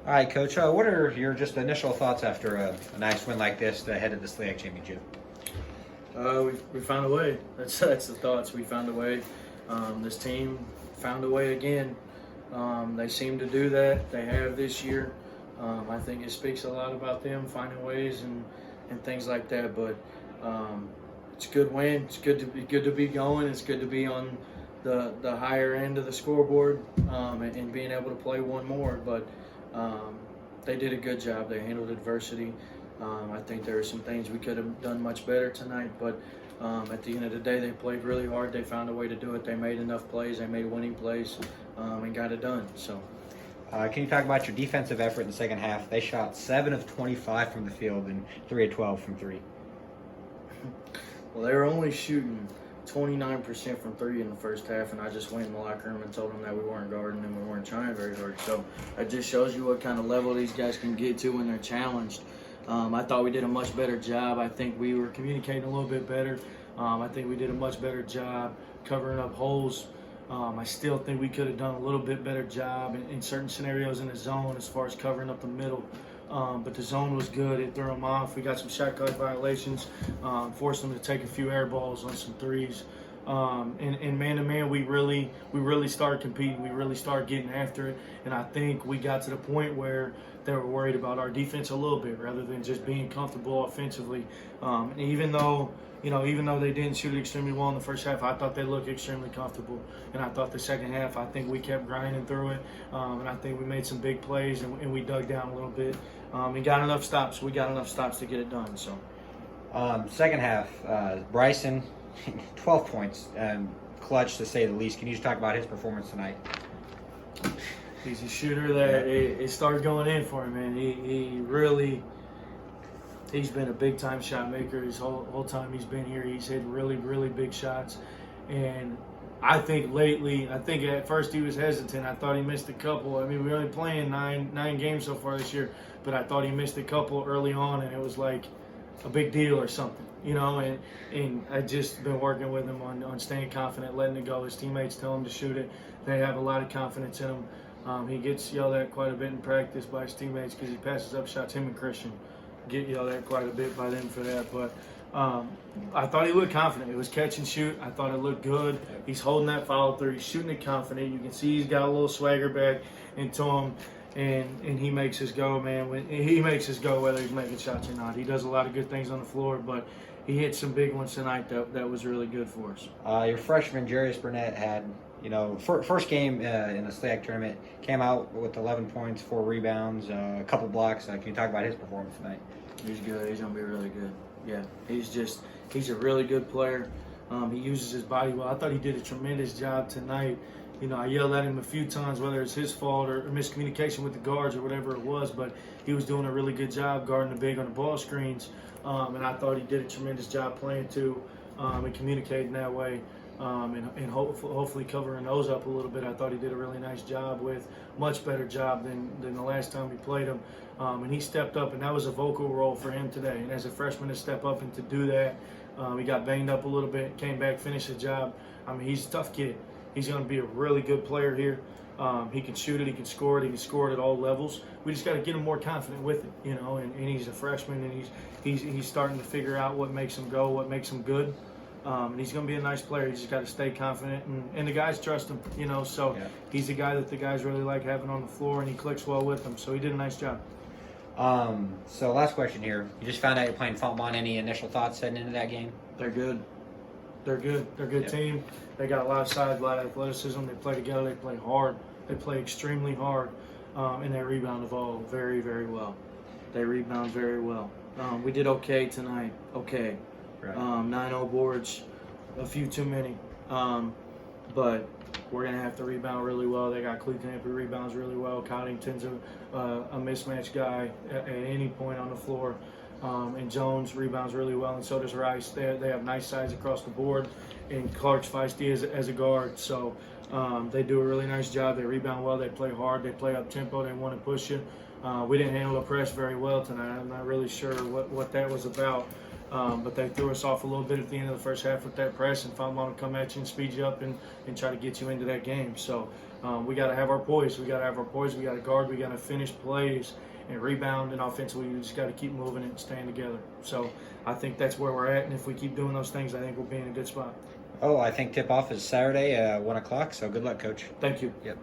All right, Coach. What are your just initial thoughts after a nice win like this to head to the SLEAC championship? We found a way. That's the thoughts. We found a way. This team found a way again. They seem to do that. They have this year. I think it speaks a lot about them finding ways and things like that. But it's a good win. It's good to be going. It's good to be on the higher end of the scoreboard and being able to play one more. But they did a good job. They handled adversity. I think there are some things we could have done much better tonight, but at the end of the day, they played really hard. They found a way to do it. They made enough plays. They made winning plays and got it done. So, Can you talk about your defensive effort in the second half? They shot 7 of 25 from the field and 3 of 12 from three. well, they were only shooting 29% from three in the first half, and I just went in the locker room and told them that we weren't guarding and we weren't trying very hard. So it just shows you what kind of level these guys can get to when they're challenged. I thought we did a much better job. I think we were communicating a little bit better. I think we did a much better job covering up holes. I still think we could have done a little bit better job in certain scenarios in the zone as far as covering up the middle. But the zone was good. It threw them off. We got some shot clock violations, forced them to take a few air balls on some threes. And man to man, we really started competing. We really started getting after it. And I think we got to the point where they were worried about our defense a little bit rather than just being comfortable offensively. And even though they didn't shoot it extremely well in the first half, I thought they looked extremely comfortable. And I thought the second half, I think we kept grinding through it. And I think we made some big plays and we dug down a little bit and got enough stops. We got enough stops to get it done. So, Second half, Bryson, 12 points, clutch to say the least. Can you just talk about his performance tonight? He's a shooter that it started going in for him, man. He's been a big time shot maker his whole time he's been here. He's hit really, really big shots. And I think at first he was hesitant. I thought he missed a couple. I mean, we're only playing nine games so far this year, but I thought he missed a couple early on, and it was like a big deal or something, and I just been working with him on staying confident, letting it go. His teammates tell him to shoot it. They have a lot of confidence in him. He gets yelled at quite a bit in practice by his teammates because he passes up shots. Him and Christian get yelled at quite a bit by them for that. But I thought he looked confident. It was catch and shoot. I thought it looked good. He's holding that follow through. He's shooting it confident. You can see he's got a little swagger back into him. And he makes his go, man. When he makes his go, whether he's making shots or not. He does a lot of good things on the floor, but he hit some big ones tonight that was really good for us. Your freshman, Jarius Burnett, had, first game in the SLEAC tournament, came out with 11 points, 4 rebounds, a couple blocks. Can you talk about his performance tonight? He's good. He's going to be really good. Yeah, he's a really good player. He uses his body well. I thought he did a tremendous job tonight. I yelled at him a few times, whether it's his fault or miscommunication with the guards or whatever it was, but he was doing a really good job guarding the big on the ball screens, and I thought he did a tremendous job playing too and communicating that way and hopefully covering those up a little bit. I thought he did a really nice job much better job than the last time we played him, and he stepped up, and that was a vocal role for him today. And as a freshman to step up and to do that, he got banged up a little bit, came back, finished the job. I mean, he's a tough kid. He's going to be a really good player here. He can shoot it. He can score it. He can score it at all levels. We just got to get him more confident with it, And he's a freshman, and he's starting to figure out what makes him go, what makes him good. And he's going to be a nice player. He's just got to stay confident, and the guys trust him, So yeah. He's a guy that the guys really like having on the floor, and he clicks well with them. So he did a nice job. So last question here. You just found out you're playing Fontbonne. Any initial thoughts heading into that game? They're good. They're good. They're a good team. They got a lot of size, a lot of athleticism. They play together. They play hard. They play extremely hard, and they rebound the ball very, very well. They rebound very well. We did okay tonight. Okay. Right. 9-0 boards, a few too many. But we're going to have to rebound really well. They got Cleveland who rebounds really well. Coddington's a mismatch guy at any point on the floor. And Jones rebounds really well, and so does Rice. They have nice size across the board, and Clark's feisty as a guard. So they do a really nice job. They rebound well. They play hard. They play up tempo. They want to push you. We didn't handle the press very well tonight. I'm not really sure what that was about. But they threw us off a little bit at the end of the first half with that press, and Fontbonne will come at you and speed you up and try to get you into that game. So We got to have our poise. We got to have our poise. We got to guard. We got to finish plays and rebound. And offensively, we just got to keep moving and staying together. So I think that's where we're at. And if we keep doing those things, I think we'll be in a good spot. Oh, I think tip-off is Saturday at 1 o'clock, so good luck, Coach. Thank you. Yep.